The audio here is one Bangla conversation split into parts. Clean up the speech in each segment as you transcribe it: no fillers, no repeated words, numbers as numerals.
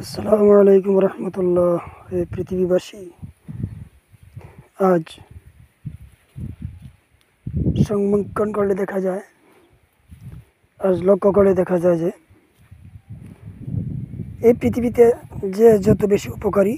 আসসালামু আলাইকুম রহমতুল্লাহ। এই পৃথিবীবাসী, আজ সংরক্ষণ করলে দেখা যায়, আজ লক্ষ্য করলে দেখা যায় যে এই পৃথিবীতে যে যত বেশি উপকারী,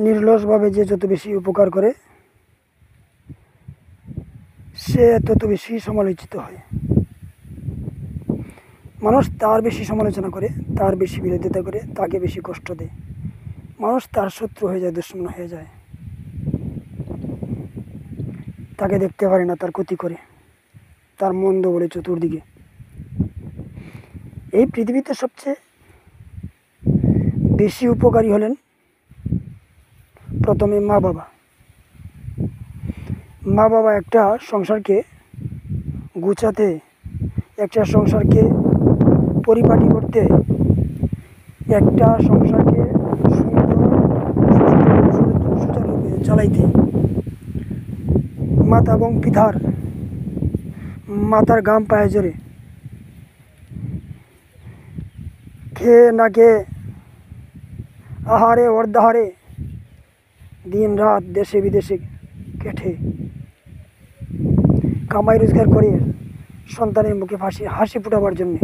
নির্লসভাবে যে যত বেশি উপকার করে, সে তত বেশি সমালোচিত হয়। মানুষ তার বেশি সমালোচনা করে, তার বেশি বিরোধিতা করে, তাকে বেশি কষ্ট দেয়। মানুষ তার শত্রু হয়ে যায়, দুশ্মন হয়ে যায়। তাকে দেখতে পারে না, তার ক্ষতি করে, তার মন্দ বলে চতুর্দিকে। এই পৃথিবীতে সবচেয়ে বেশি উপকারী হলেন প্রথমে মা বাবা। মা বাবা একটা সংসারকে গুছাতে, একটা সংসারকে পরিপাটি করতে, একটা সংসারকে সুন্দর সুচারুরূপে চালাইতে মাতা এবং পিতার মাতার ঘাম পায়ে জোরে, খেয়ে না খেয়ে, আহারে অর্ধাহারে দিন রাত দেশে বিদেশে কেটে কামাই রোজগার করে সন্তানের মুখে হাসি ফোটাবার জন্যে,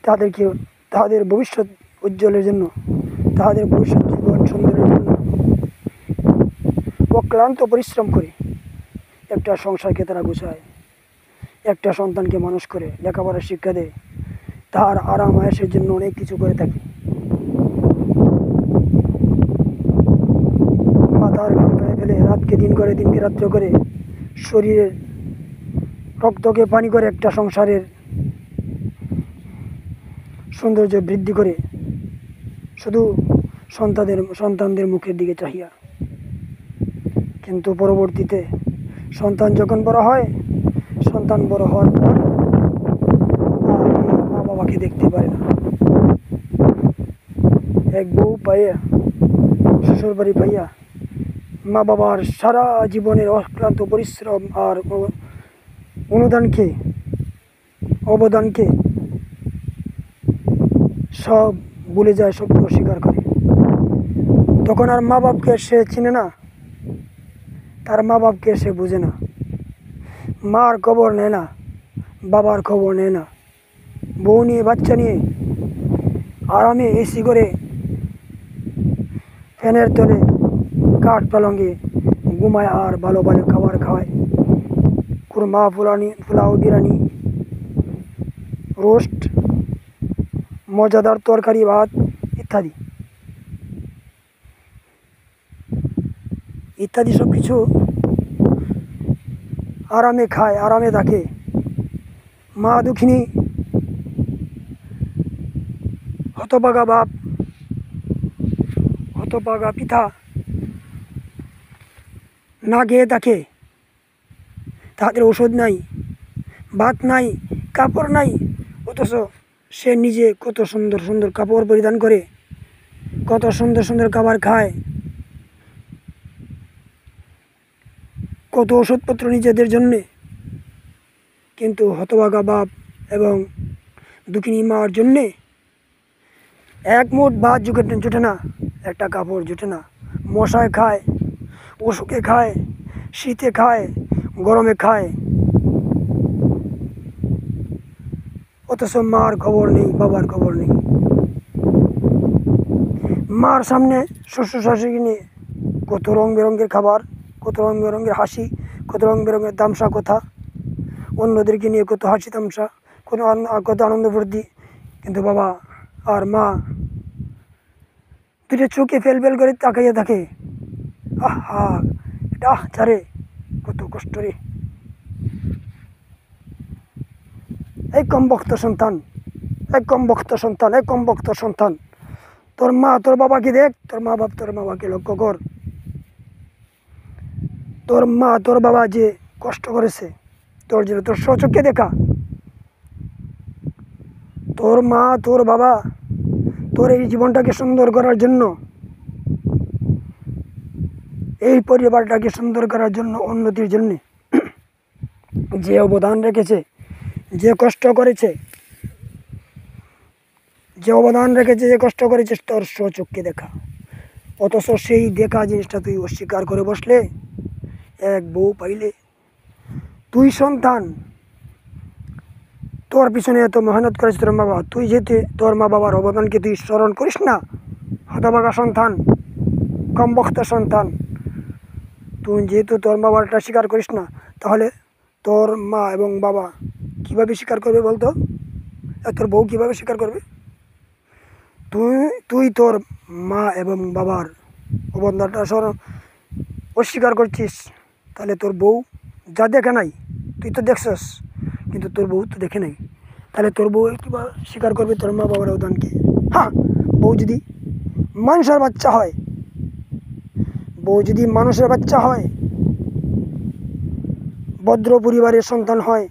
তাদেরকে তাদের ভবিষ্যৎ উজ্জ্বলের জন্য, তাদের ভবিষ্যৎ জীবন সুন্দরের জন্য অক্লান্ত পরিশ্রম করে একটা সংসারকে তারা গুছায়, একটা সন্তানকে মানুষ করে, লেখাপড়ার শিক্ষা দেয়, তার আরাম আয়েসের জন্য অনেক কিছু করে থাকে। মাথার ঘাম পায়ে ফেলে রাতকে দিন করে, দিনকে রাত্র করে, শরীরের রক্তকে পানি করে একটা সংসারের সৌন্দর্য বৃদ্ধি করে, শুধু সন্তানদের মুখের দিকে চাহিয়া। কিন্তু পরবর্তীতে সন্তান যখন বড় হয়, সন্তান বড় হওয়ার পর মা বাবাকে দেখতে পারে না। এক বউ পাইয়া, শ্বশুর বাড়ি পাইয়া, মা বাবার সারা জীবনের অক্লান্ত পরিশ্রম আর অবদানকে সব ভুলে যায়, সব অস্বীকার করে। তখন আর মা বাপকে সে চিনে না, তার মা বাপকে সে বুঝে না, মার খবর নেয় না, বাবার খবর নেয় না। বউ নিয়ে, বাচ্চা নিয়ে আরামে এসি করে, ফ্যানের তলে, কাঠ পালঙ্গে ঘুমায় আর ভালো ভালো খাবার খাওয়ায়, কুরমা, পোলাও, বিরিয়ানি, রোস্ট, মজাদার তরকারি, ভাত ইত্যাদি ইত্যাদি সব কিছু আরামে খায়, আরামে থাকে। মা দুঃখিনী, হতভাগা বাপ, হতভাগা পিতা না খেয়ে থাকে, তাদের ওষুধ নাই, ভাত নাই, কাপড় নাই, অথচ সে নিজে কত সুন্দর সুন্দর কাপড় পরিধান করে, কত সুন্দর সুন্দর খাবার খায়, কত ওষুধপত্র নিজেদের জন্যে। কিন্তু হতভাগা বাপ এবং দুঃখিনী মার জন্যে এক মুঠ ভাত জুটে না, একটা কাপড় জুটে না। মশায় খায়, অসুখে খায়, শীতে খায়, গরমে খায়, অথচ মার খবর নেই, বাবার খবর নেই। মার সামনে শ্বশুর শাশুড়ি নিয়ে কত রং বেরঙের খাবার, কত রং বেরঙের হাসি, কত রং বেরঙের তামসা কথা, অন্যদেরকে নিয়ে কত হাসি তামসা, কত আনন্দ ফুর্তি। কিন্তু বাবা আর মা দুটো চোখে ফেল করে তাকাইয়া থাকে। আহা, এটা চারে কত কষ্ট রে। এই কম বক্ত সন্তান, তোর মা তোর বাবাকে দেখ, তোর মা বাপ তোর বাবাকে লক্ষ্য কর। তোর মা তোর বাবা যে কষ্ট করেছে তোর জন্য, তোর স্বচক্ষে দেখা। তোর মা তোর বাবা তোর এই জীবনটাকে সুন্দর করার জন্য, এই পরিবারটাকে সুন্দর করার জন্য, উন্নতির জন্যে যে অবদান রেখেছে, যে কষ্ট করেছে, যে কষ্ট করেছে তোর স্বচক্ষে দেখা, অথচ সেই দেখা জিনিসটা তুই অস্বীকার করে বসলে। এক বউ পাইলে, তুই সন্তান, তোর পিছনে এত মেহনত করেছে তোর মা বাবা, তুই যেতে তোর মা বাবার অবদানকে তুই স্মরণ করিস না। হতভাগা সন্তান, কমবক্তা সন্তান, তুই যেহেতু তোর মা বাবাটা স্বীকার করিস না, তাহলে তোর মা এবং বাবা কীভাবে স্বীকার করবে বলতো? তোর বউ কীভাবে স্বীকার করবে? তুই তোর মা এবং বাবার অবদানটা অস্বীকার করছিস, তাহলে তোর বউ যা দেখে নাই, তুই তো দেখছস, কিন্তু তোর বউ তো দেখে নাই, তাহলে তোর বউ কীভাবে স্বীকার করবে তোর মা বাবার অবদানকে? হ্যাঁ, বউ যদি মানুষের বাচ্চা হয়, ভদ্র পরিবারের সন্তান হয়,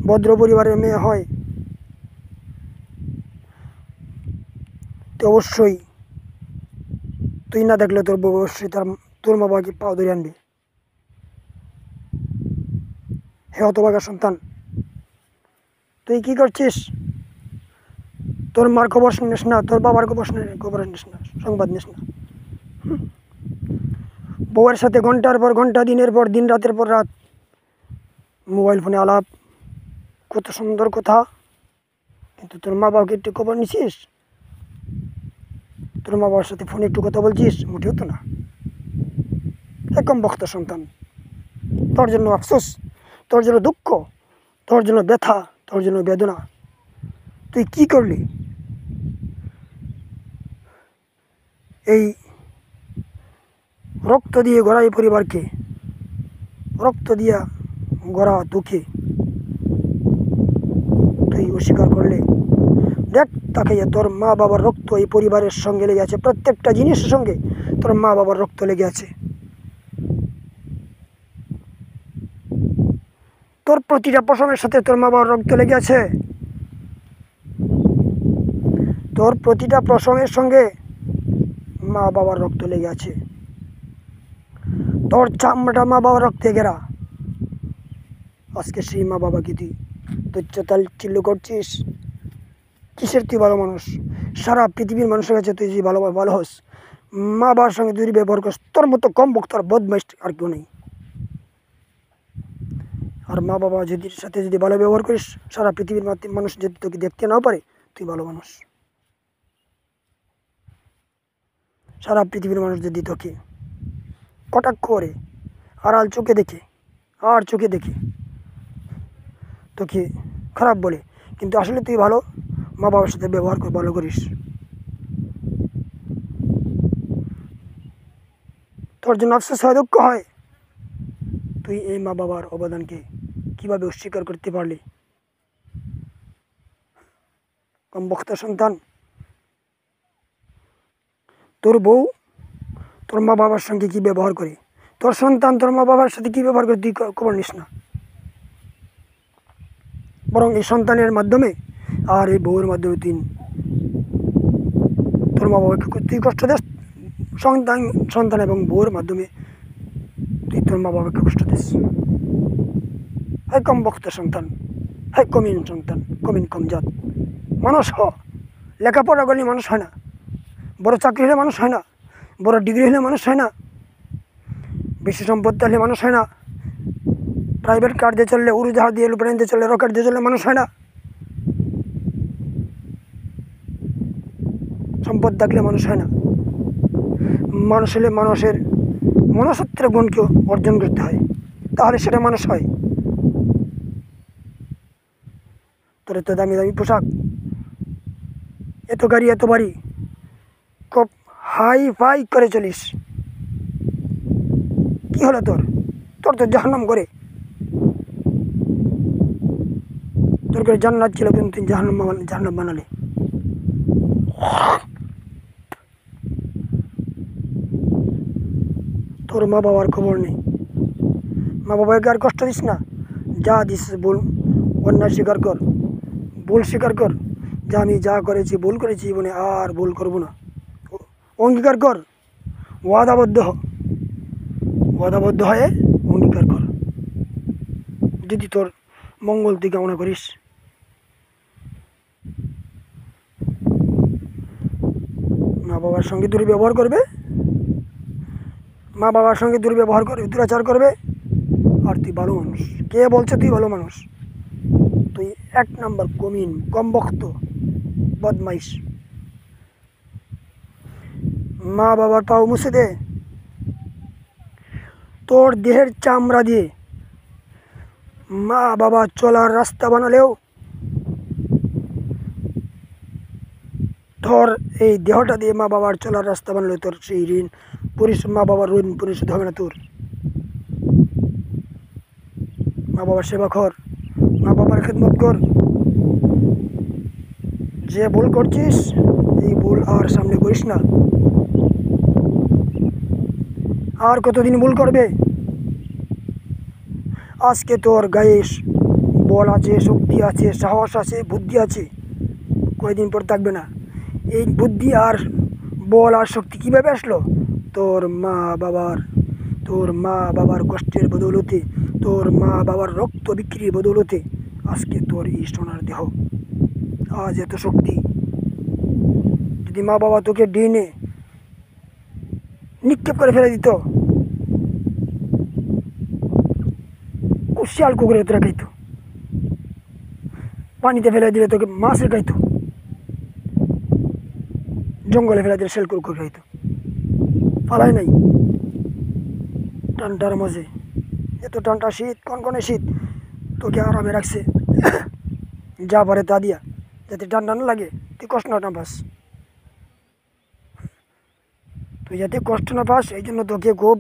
ভদ্র পরিবারের মেয়ে হয়, তো অবশ্যই তুই না দেখলে তোর বউ অবশ্যই তোর মা বাবাকে পাও ধরে আনবে। হে হতভাগা সন্তান, তুই কি করছিস? তোর মার খবর নিস না, তোর বাবার খবর নিস না, সংবাদ নিস না। বউয়ের সাথে ঘন্টার পর ঘন্টা, দিনের পর দিন, রাতের পর রাত মোবাইল ফোনে আলাপ, কত সুন্দর কথা, কিন্তু তোর মা বাবাকে একটু খবর নিছিস? তোর মা বাবার সাথে ফোনে একটু কথা বলছিস? মোটেও তো না। একদম বক্তা সন্তান, তোর জন্য আফসোস, তোর জন্য দুঃখ, তোর জন্য ব্যথা, তোর জন্য বেদনা। তুই কি করলি? এই রক্ত দিয়ে গড়া এই পরিবারকে, রক্ত দিয়া গড়া দুঃখে তুই অস্বীকার করলে। দেখ, তাকে তোর মা বাবার রক্ত এই পরিবারের সঙ্গে লেগে আছে, প্রত্যেকটা জিনিসের সঙ্গে তোর মা বাবার রক্ত লেগে আছে। তোর প্রতিটা পশমের সাথে তোর মা বাবার রক্ত লেগে আছে, তোর প্রতিটা পশমের সঙ্গে মা বাবার রক্ত লেগে আছে, তোর চামড়া মা বাবার রক্তে ঘেরা। আজকে সেই মা বাবাকে তুই তুচ্ছতাচ্ছিল্য করছিস। কিসের তুই ভালো মানুষ? সারা পৃথিবীর মানুষের কাছে তুই যদি ভালো হস, মা বাবার সঙ্গে তুই ব্যবহার করিস, তোর মতো কম বক্তার বদমাইশ আর কেউ নেই। আর মা বাবা সাথে যদি ভালো ব্যবহার করিস, সারা পৃথিবীর মানুষ যদি তোকে দেখতে নাও পারে, তুই ভালো মানুষ। সারা পৃথিবীর মানুষ যদি তোকে কটাক্ষ করে, আড়াল চোখে দেখে, তোকে খারাপ বলে, কিন্তু আসলে তুই ভালো, মা বাবার সাথে ব্যবহার ভালো করিস, তোর জন্য আফসোস হয়, দুঃখ হয়। তুই এই মা বাবার অবদানকে কীভাবে অস্বীকার করতে পারলি? কম বক্তা সন্তান, তোর বউ তোর মা বাবার সঙ্গে কী ব্যবহার করে, তোর সন্তান তোর মা বাবার সাথে কী ব্যবহার করে তুই খবর নিস না। বরং এই সন্তানের মাধ্যমে আর এই বউয়ের মাধ্যমে তুই তোর মা বাবাকে তুই কষ্ট দিস, সন্তান এবং বউয়ের মাধ্যমে তুই তোর মা বাবাকে কষ্ট দিস। হ্যাঁ কম বক্তা সন্তান, হ্যাঁ কমিন সন্তান, কম জাত। মানুষ লেখাপড়া করলে মানুষ হয় না, বড় চাকরি হলে মানুষ হয় না, বড় ডিগ্রি হলে মানুষ হয় না, বেশি সম্পত্তি হলে মানুষ হয় না, প্রাইভেট কার দিয়ে চললে, উড়োজাহাজ দিয়ে, এরোপ্লেন দিয়ে চললে, রকেট দিয়ে চললে মানুষ হয় না, সম্পদ থাকলে মানুষ হয় না। মানুষ হলে মানুষের মনুষ্যত্বের গুণকে অর্জন করতে হয়, তাহলে সেটা মানুষ হয়। তোর এত দামি দামি পোশাক, এত গাড়ি, এত বাড়ি, খুব হাই ফাই করে চলিস, কি হলো তোর? তোর তো জাহান্নাম করে, তোর করে জান্নাত ছিল, কিন্তু তুই জাহান্নাম বানালে। তোর মা বাবার খবর নেই, মা বাবাকে আর কষ্ট দিস না। যা দিস বল, অন্যায় স্বীকার কর, ভুল স্বীকার কর, যে আমি যা করেছি ভুল করেছি, জীবনে আর ভুল করব না। অঙ্গীকার কর, ওয়াদাবদ্ধ হয়ে অঙ্গীকার কর। যদি তোর মঙ্গল তুই কামনা করিস। মা বাবার সঙ্গে দুর্ব্যবহার করবে, মা বাবার সঙ্গে দুর্ব্যবহার করবে, দুরাচার করবে, আর তুই ভালো মানুষ। কে বলছে তুই ভালো মানুষ? তুই 1 নম্বর কমিন, কমবক্ত, বদমাইশ। মা বাবার পাও মুছে দে। তোর দেহের চামড়া দিয়ে মা বাবা চলার রাস্তা বানালেও তোর এই দেহটা দিয়ে মা বাবার চলার রাস্তা বানালেও তোর সেই ঋণ মা বাবার ঋণ পরিশোধ হবে না তোর। মা বাবার সেবা কর, মা বাবার খেদমত কর। যে ভুল করছিস এই ভুল আর সামনে করিস না। আর কতদিন ভুল করবে? আজকে তোর গায়ে বল আছে, শক্তি আছে, সাহস আছে, বুদ্ধি আছে, কয়েকদিন পর থাকবে না। এই বুদ্ধি আর বল আর শক্তি কীভাবে আসলো? তোর মা বাবার কষ্টের বদৌলতে, তোর মা বাবার রক্ত বিক্রির বদৌলতে আজকে তোর এই সোনার দেহ, আজ এত শক্তি। যদি মা বাবা তোকে ডিনে নিক্ষেপ করে ফেলে দিত, শিয়াল কুকুরের তোরা খাইতো, পানিতে ফেলে দিলে তোকে মাছে খাইতো, জঙ্গলে ফেলে দিলে শিয়াল কুকুর খাইতো। ফালাই নাই টানটার মাঝে, এত টানটা শীত, কনকনে শীত, তোকে আরামে রাখছে যা পারে তা দিয়া, যাতে ঠান্ডা না লাগে, তুই কষ্ট না পাস। তুই যাতে কষ্ট না পাস এই জন্য তোকে খুব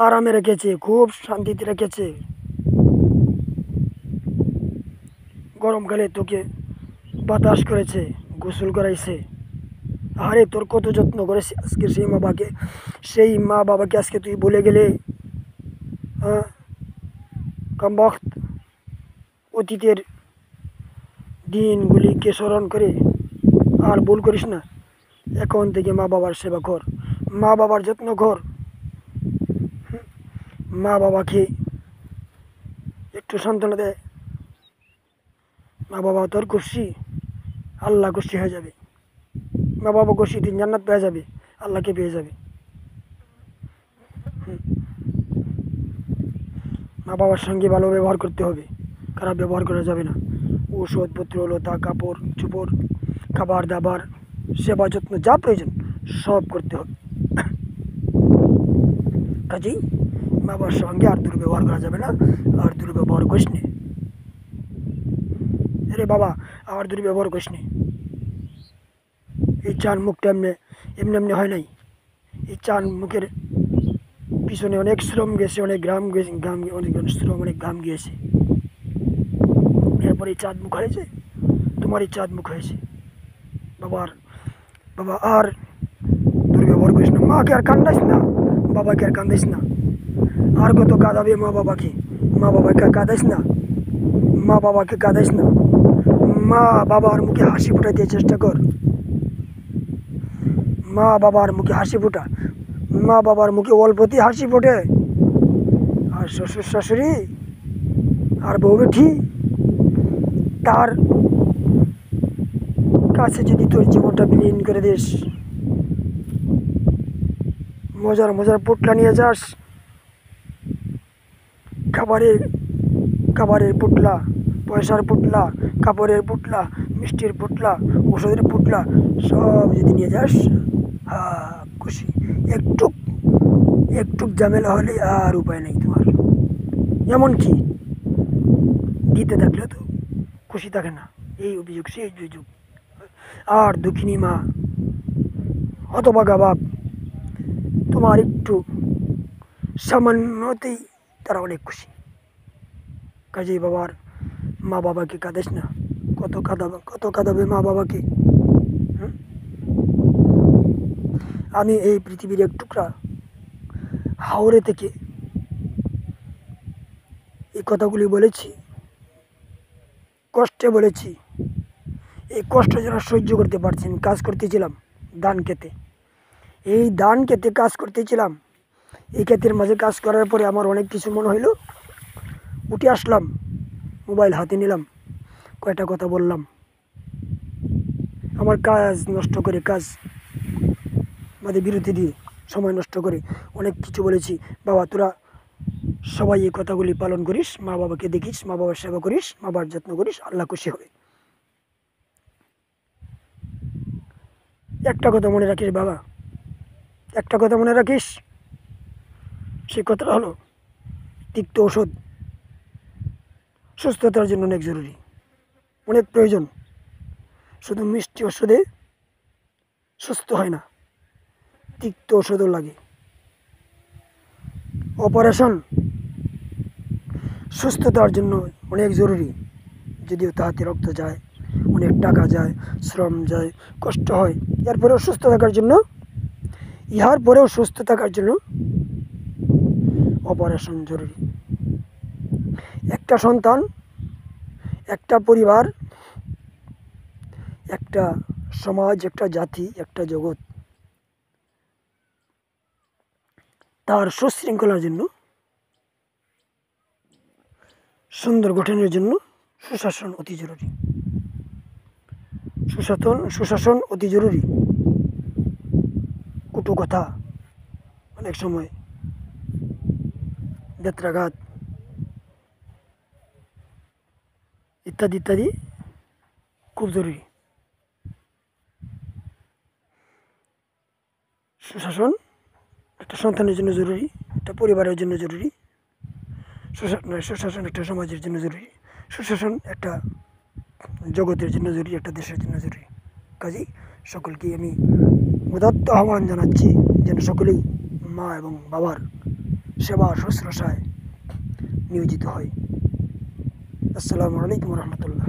আরামে রেখেছে, খুব শান্তিতে রেখেছে। গরমকালে তোকে বাতাস করেছে, গোসল করাইছে। আরে তোর কত যত্ন করেছে আজকে সেই মা বাবাকে আজকে তুই বলে গেলে। হ্যাঁ, কমবক্ত, অতীতের দিনগুলিকে স্মরণ করে আর ভুল করিস না। এখন থেকে মা বাবার সেবা কর, মা বাবার যত্ন কর। মা বাবাকে একটু সান্ত্বনা দেয়, মা বাবা তোর খুশি, আল্লাহ খুশি হয়ে যাবে। মা বাবা খুশি, তুই জান্নাত পেয়ে যাবে, আল্লাহকে পেয়ে যাবে। মা বাবার সঙ্গে ভালো ব্যবহার করতে হবে, খারাপ ব্যবহার করা যাবে না। ওষুধপত্র, লতা, কাপড় চোপড়, খাবার দাবার, সেবা যত্ন যা প্রয়োজন সব করতে হবে। কাজেই মা বাবার সঙ্গে আর দুর্ব্যবহার করা যাবে না, আর দুর্ব্যবহার করিস নে। আরে বাবা, আর দুর্ব্যবহার করিস নে। এই চার মুখটা এমনি হয় নাই। এই চার মুখের পিছনে অনেক শ্রম গেছে, অনেক শ্রম, অনেক ঘাম গিয়েছে। এরপরে চাঁদ মুখ হয়েছে, তোমারই চাঁদ মুখ হয়েছে। বাবা আর দুর্ব্যবহার করিস না। মাকে আর কান্দাইস না, বাবাকে আর কান্দাইস না। আর কত কাঁদাবে মা বাবাকে? মা বাবাকে কাঁদাইস না, মা বাবাকে কাঁদাইস না। মা বাবার মুখে হাসি ফোটাইতে চেষ্টা কর। মা বাবার মুখে হাসি ফোটা, মা বাবার মুখে অল্পতি হাসি ফোটে। আর শ্বশুর শাশুড়ি আর বউ বেঠি, তার কাছে যদি তোর জীবনটা বিলীন করে দিস, মজার পুটলা নিয়ে যাস, খাবারের পুটলা, পয়সার পুটলা, কাপড়ের পুটলা, মিষ্টির পুটলা, ওষুধের পুটলা, সব যদি নিয়ে যাস, খুশি। একটু ঝামেলা হলে আর উপায় নেই তোমার। এমনকি দিতে থাকলেও তো খুশি থাকে না, এই অভিযোগ সেই অভিযোগ। আর দুঃখিনী মা, হতভাগা বাপ, তোমার একটু সামান্যতেই তারা অনেক খুশি। কাজেই মা বাবাকে কাঁদিস না। কত কাঁদাবে মা বাবাকে? আমি এই পৃথিবীর এক টুকরা হাওড়ে থেকে এই কথাগুলি বলেছি, কষ্টে বলেছি। এই কষ্ট যেন সহ্য করতে পারছি। কাজ করতেছিলাম ধান খেতে, এই ধান খেতে কাজ করতেছিলাম। এই ক্ষেতের মাঝে কাজ করার পরে আমার অনেক কিছু মনে হইল, উঠে আসলাম। মোবাইল হাতে নিলাম, কয়টা কথা বললাম, আমার কাজ নষ্ট করে, কাজ আমাদের বিরতি দিয়ে সময় নষ্ট করে অনেক কিছু বলেছি। বাবা তোরা সবাই এই কথাগুলি পালন করিস, মা বাবাকে দেখিস, মা বাবার সেবা করিস, মা বাবার যত্ন করিস, আল্লাহ খুশি হবে। একটা কথা মনে রাখিস বাবা, একটা কথা মনে রাখিস, সেই কথাটা হলো তিক্ত ওষুধ সুস্থতার জন্য অনেক জরুরি, অনেক প্রয়োজন। শুধু মিষ্টি ওষুধে সুস্থ হয় না, তিক্ত ওষুধও লাগে। অপারেশন সুস্থতার জন্য অনেক জরুরি, যদিও তাহাতে রক্ত যায়, অনেক টাকা যায়, শ্রম যায়, কষ্ট হয়। ইহার পরেও সুস্থ থাকার জন্য অপারেশন জরুরি। একটা সন্তান, একটা পরিবার, একটা সমাজ, একটা জাতি, একটা জগৎ তার সুশৃঙ্খলার জন্য, সুন্দর গঠনের জন্য সুশাসন অতি জরুরি। সুশাসন অতি জরুরি। কটু কথা, অনেক সময় বেত্রাঘাত ইত্যাদি ইত্যাদি খুব জরুরি। সুশাসন একটা সন্তানের জন্য জরুরি, একটা পরিবারের জন্য জরুরি। সুশাসন একটা সমাজের জন্য জরুরি। সুশাসন একটা জগতের জন্য জরুরি, একটা দেশের জন্য জরুরি। কাজেই সকলকে আমি উদাত্ত আহ্বান জানাচ্ছি যেন সকলেই মা এবং বাবার সেবা শুশ্রূষায় নিয়োজিত হয়। আসসালামু আলাইকুম রহমতুল্লাহ।